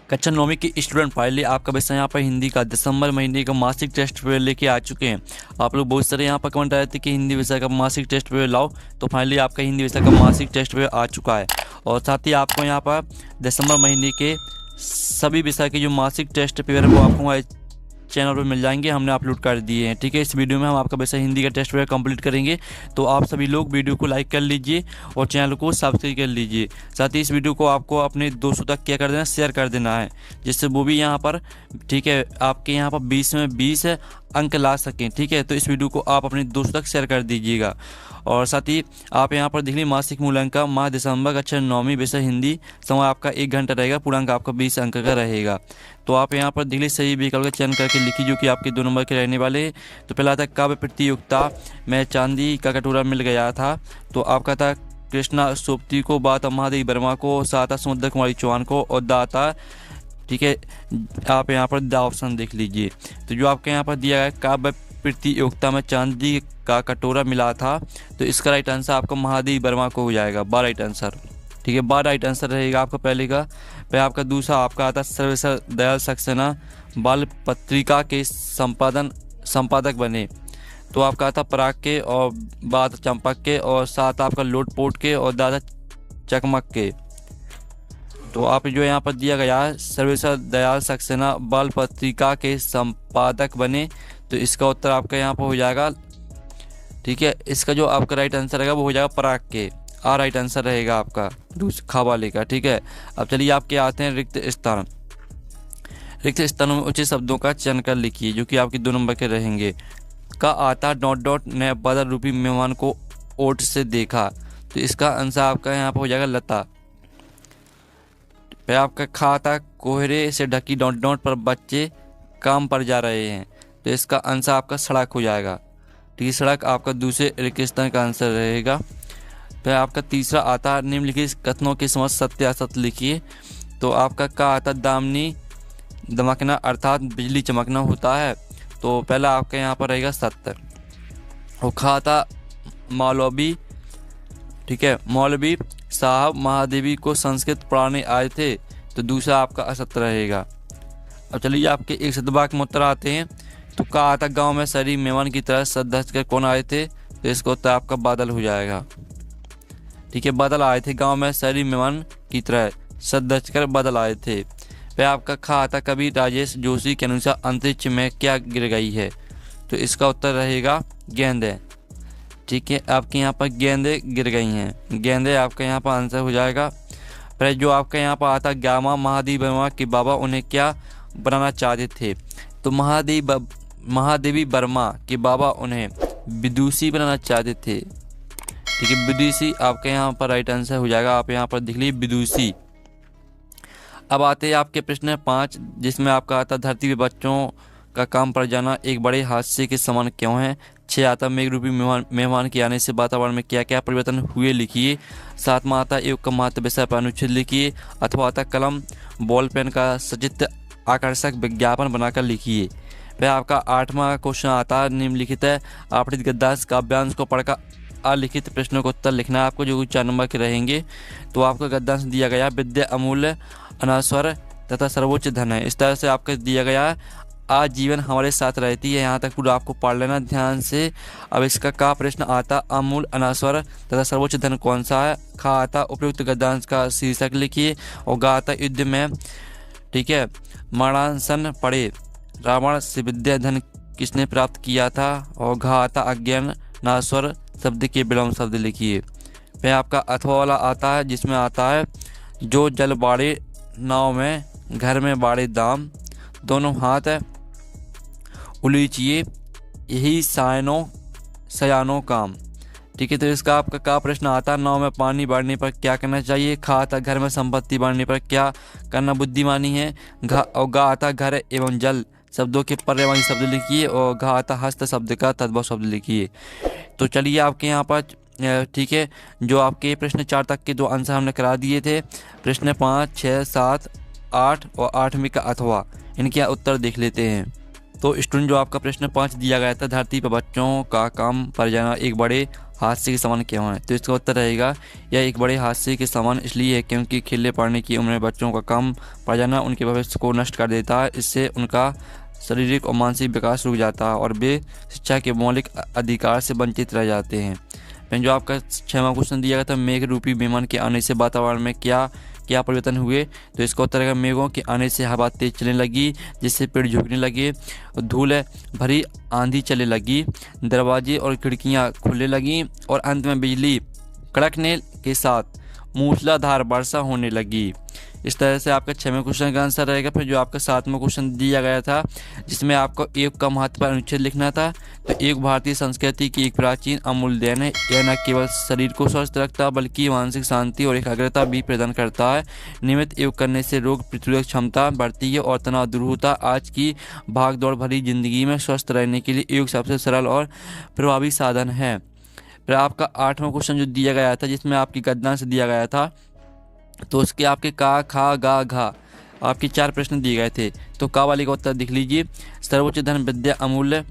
कक्षा 9वीं की student finally आपका विषय यहाँ पर हिंदी का दिसंबर महीने का मासिक टेस्ट पेपर लेके आ चुके हैं। आप लोग बहुत सारे यहाँ पर कमेंट आए थे कि हिंदी विषय का मासिक टेस्ट पेपर लाओ, तो फाइनली आपका हिंदी विषय का मासिक टेस्ट पेपर आ चुका है। और साथ ही आपको यहाँ पर दिसंबर महीने के सभी विषय के जो मासिक टेस्ट पेपर है वो आपको हमारे चैनल पर मिल जाएंगे, हमने अपलोड कर दिए हैं। ठीक है, इस वीडियो में हम आपका वैसे हिंदी का टेस्ट पेपर कंप्लीट करेंगे, तो आप सभी लोग वीडियो को लाइक कर लीजिए और चैनल को सब्सक्राइब कर लीजिए। साथ ही इस वीडियो को आपको अपने दोस्तों तक क्या कर देना, शेयर कर देना है, जिससे वो भी यहाँ पर ठीक है आपके यहाँ पर 20 में 20 अंक ला सकें। ठीक है, तो इस वीडियो को आप अपने दोस्तों तक शेयर कर दीजिएगा। और साथ ही आप यहाँ पर देख लीजिए मासिक मूल्यांकन का माह दिसंबर कक्षा 9वीं विषय हिंदी, समय आपका 1 घंटा रहेगा, पूर्णांक आपका 20 अंक का रहेगा। तो आप यहाँ पर देख लीजिए सही विकल्प का चयन करके लिखिए जो कि आपके 2 नंबर के रहने वाले हैं। तो पहला था काव्य प्रतियोगिता में चांदी का कटोरा मिल गया था, तो आपका था कृष्णा सोपती को, बात महादेवी वर्मा को, साता समुद्र कुमारी चौहान को और दाता। ठीक है, आप यहाँ पर द ऑप्शन देख लीजिए। तो जो आपके यहाँ पर दिया गया काव्य प्रतियोगिता में चांदी का कटोरा मिला था, तो इसका राइट आंसर आपका महादेवी वर्मा को हो जाएगा, 12 राइट आंसर। ठीक है, 12 राइट आंसर रहेगा आपका पहले का। फिर आपका दूसरा आपका आता सर्वेश्वर दयाल सक्सेना बाल पत्रिका के संपादक बने, तो आपका आता पराग के और बात चंपक के और साथ आपका लोटपोट के और दादा चकमक के। तो आप जो यहाँ पर दिया गया है सर्वेश्वर दयाल सक्सेना बाल पत्रिका के संपादक बने, तो इसका उत्तर आपका यहाँ पर हो जाएगा। ठीक है, इसका जो आपका राइट आंसर रहेगा वो हो जाएगा पराग के, राइट आंसर रहेगा आपका खा वाले का। ठीक है, अब चलिए आपके आते हैं रिक्त स्थान। रिक्त स्थानों में उचित शब्दों का चयन कर लिखिए जो कि आपके 2 नंबर के रहेंगे। का आता ... ने बदल रूपी मेहमान को ओट से देखा, तो इसका आंसर आपका यहाँ पर हो जाएगा लता। फिर आपका खाता कोहरे से ढकी ... पर बच्चे काम पर जा रहे हैं, तो इसका आंसर आपका सड़क हो जाएगा। ठीक है, सड़क आपका दूसरे रिक्त स्थान का आंसर रहेगा। फिर आपका तीसरा आता निम्नलिखित कथनों के समझ सत्य असत्य लिखिए, तो आपका का आता दामनी दमकना अर्थात बिजली चमकना होता है, तो पहला आपका यहाँ पर रहेगा सत्य। और खा आता मौलवी, ठीक है, मौलवी साहब महादेवी को संस्कृत पढ़ाने आए थे, तो दूसरा आपका असत्य रहेगा। अब चलिए आपके एक शतवाक में उत्तर आते हैं। तो का आता गाँव में शरीफ मेहमान की तरह सज धज कर कौन आए थे, तो इसका उत्तर आपका बादल हो जाएगा। ठीक है, बादल आए थे गांव में शरीफ मेहमान की तरह सज धज कर बादल आए थे। फिर आपका खा आता कवि राजेश जोशी के अनुसार अंतरिक्ष में क्या गिर गई है, तो इसका उत्तर रहेगा गेंदें। ठीक है, आपके यहाँ पर गेंदें गिर गई हैं, गेंदें आपका यहाँ पर आंसर हो जाएगा। फिर जो आपका यहाँ पर आता ग्यामा महादेवी वर्मा के बाबा उन्हें क्या बनाना चाहते थे, तो महादेवी वर्मा के बाबा उन्हें विदुषी बनाना चाहते थे। ठीक है, विदुषी आपके यहाँ पर राइट आंसर हो जाएगा, आप यहाँ पर देख लीजिए विदुषी। अब आते हैं आपके प्रश्न 5, जिसमें आपका आता धरती पे बच्चों का काम पर जाना एक बड़े हादसे के समान क्यों है। 6 आता मेघरूपी मेहमान के आने से वातावरण में क्या क्या परिवर्तन हुए लिखिए। 7 आता योग का महत्व विषय पर अनुच्छेद लिखिए। अथवा आता कलम बॉल पेन का सचित्र आकर्षक विज्ञापन बनाकर लिखिए। फिर आपका 8वां क्वेश्चन आता निम्नलिखित है आपृत गद्दांश काव्यांश को पढ़कर अलिखित प्रश्नों का उत्तर लिखना है आपको, जो 4 नंबर के रहेंगे। तो आपका गद्यांश दिया गया विद्या अमूल्य अनश्वर तथा सर्वोच्च धन है, इस तरह से आपका दिया गया है आजीवन हमारे साथ रहती है। यहाँ तक पूरा आपको पढ़ लेना ध्यान से। अब इसका का प्रश्न आता अमूल्य अनश्वर तथा सर्वोच्च धन कौन सा है। खा आता उपयुक्त गद्यांश का शीर्षक लिखिए। और गा आता युद्ध में, ठीक है, मरणासन पड़े रावण से विद्या धन किसने प्राप्त किया था। और घा आता अज्ञान नाश्वर शब्द के विलोम शब्द लिखिए। फिर आपका अथवा वाला आता है जिसमें आता है जो जल बाड़े नाव में घर में बाड़े दाम, दोनों हाथ उलीचिए यही सयानो काम। ठीक है, तो इसका आपका का प्रश्न आता नाव में पानी बढ़ने पर क्या करना चाहिए। खा आता घर में संपत्ति बढ़ने पर क्या करना बुद्धिमानी है। और गा आता घर एवं जल शब्दों के पर्यायवाची शब्द लिखिए। और घा आता हस्त शब्द का तद्भव शब्द लिखिए। तो चलिए आपके यहाँ पर ठीक है, जो आपके प्रश्न 4 तक के 2 आंसर हमने करा दिए थे। प्रश्न 5, 6, 7, 8 और 8वीं का अथवा, इनके उत्तर देख लेते हैं। तो स्टूडेंट जो आपका प्रश्न 5 दिया गया था धरती पर बच्चों का काम पर जाना एक बड़े हादसे के समान क्यों है? तो इसका उत्तर रहेगा यह एक बड़े हादसे के समान इसलिए है क्योंकि खेलने पढ़ने की उम्र में बच्चों का कम पड़ जाना उनके भविष्य को नष्ट कर देता है। इससे उनका शारीरिक और मानसिक विकास रुक जाता है और वे शिक्षा के मौलिक अधिकार से वंचित रह जाते हैं। फिर जो आपका 6वां क्वेश्चन दिया गया था, मेघ रूपी विमान के आने से वातावरण में क्या क्या परिवर्तन हुए? तो इसका उत्तर है मेघों के आने से हवा तेज चलने लगी, जिससे पेड़ झुकने लगे, धूल भरी आंधी चलने लगी, दरवाजे और खिड़कियां खुलने लगी और अंत में बिजली कड़कने के साथ मूसलाधार वर्षा होने लगी। इस तरह से आपका 6वें क्वेश्चन का आंसर रहेगा। फिर जो आपका 7वां क्वेश्चन दिया गया था, जिसमें आपको योग का महत्व पर अनुच्छेद लिखना था। तो योग भारतीय संस्कृति की एक प्राचीन अमूल्य देन है। यह न केवल शरीर को स्वस्थ रखता बल्कि मानसिक शांति और एकाग्रता भी प्रदान करता है। नियमित योग करने से रोग प्रतिरोधक क्षमता बढ़ती है और तनाव दूर होता है। आज की भाग दौड़ भरी जिंदगी में स्वस्थ रहने के लिए योग सबसे सरल और प्रभावी साधन है। फिर आपका 8वां क्वेश्चन जो दिया गया था, जिसमें आपकी गद्यांश दिया गया था, तो उसके आपके का, खा, गा, घा आपके 4 प्रश्न दिए गए थे। तो का वाले का उत्तर लिख लीजिए, सर्वोच्च धन विद्या अमूल्य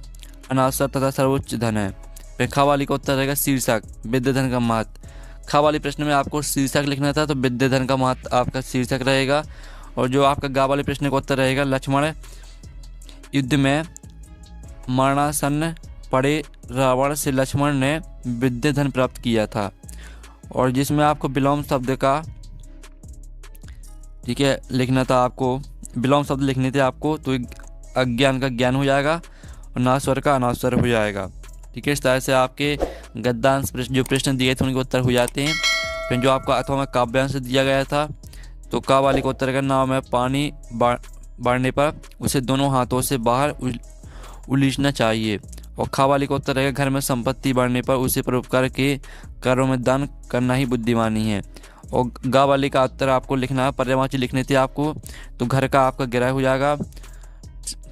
अनासर तथा सर्वोच्च धन है। फिर खा वाले का उत्तर रहेगा शीर्षक, विद्या धन का महत्व। खा वाले प्रश्न में आपको शीर्षक लिखना था, तो विद्या धन का महत्व आपका शीर्षक रहेगा। और जो आपका गा वाले प्रश्न का उत्तर रहेगा, लक्ष्मण युद्ध में मरणासन्न पड़े रावण से लक्ष्मण ने विद्या धन प्राप्त किया था। और जिसमें आपको विलोम शब्द का, ठीक है, लिखना था आपको, विलोम शब्द लिखने थे आपको, तो अज्ञान का ज्ञान हो जाएगा और नास्वर का अनास्वर हो जाएगा। ठीक है, इस तरह से आपके गद्यांश जो प्रश्न दिए थे उनके उत्तर हो जाते हैं। फिर जो आपका अथवा में काव्यांश दिया गया था, तो का वाले का उत्तर का, नाव में पानी बढ़ने पर उसे दोनों हाथों से बाहर उलीचना चाहिए। और खा वाले का उत्तर रहेगा, घर में संपत्ति बढ़ने पर उसे परोपकार के कार्यों में दान करना ही बुद्धिमानी है। और गा वाले का उत्तर आपको लिखना है, पर्यायवाची लिखने थे आपको, तो घर का आपका गृह हो जाएगा,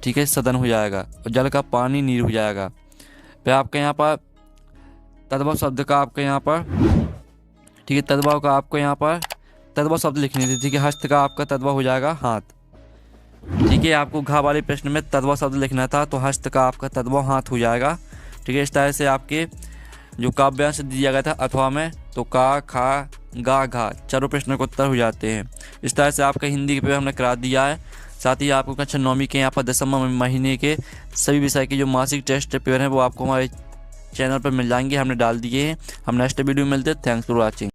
ठीक है, सदन हो जाएगा, और जल का पानी नीर हो जाएगा। फिर आपके यहाँ पर तद्भव शब्द का आपके यहाँ पर, ठीक है, तद्भव का आपको यहाँ पर तद्भव शब्द लिखने थे। ठीक है, हस्त का आपका तद्भव हो जाएगा हाथ। ठीक है, आपको घा वाले प्रश्न में तद्भव शब्द लिखना था, तो हस्त का आपका तद्भव हाथ हो जाएगा। ठीक है, इस तरह से आपके जो काव्यांश दिया गया था अथवा में, तो का, खा, गा, घा चारों प्रश्नों के उत्तर हो जाते हैं। इस तरह से आपका हिंदी के पेपर हमने करा दिया है। साथ ही आपको कक्षा 9वीं के यहाँ पर 10वें महीने के सभी विषय के जो मासिक टेस्ट पेपर हैं वो आपको हमारे चैनल पर मिल जाएंगे, हमने डाल दिए हैं। हम नेक्स्ट वीडियो में मिलते हैं। Thanks for watching.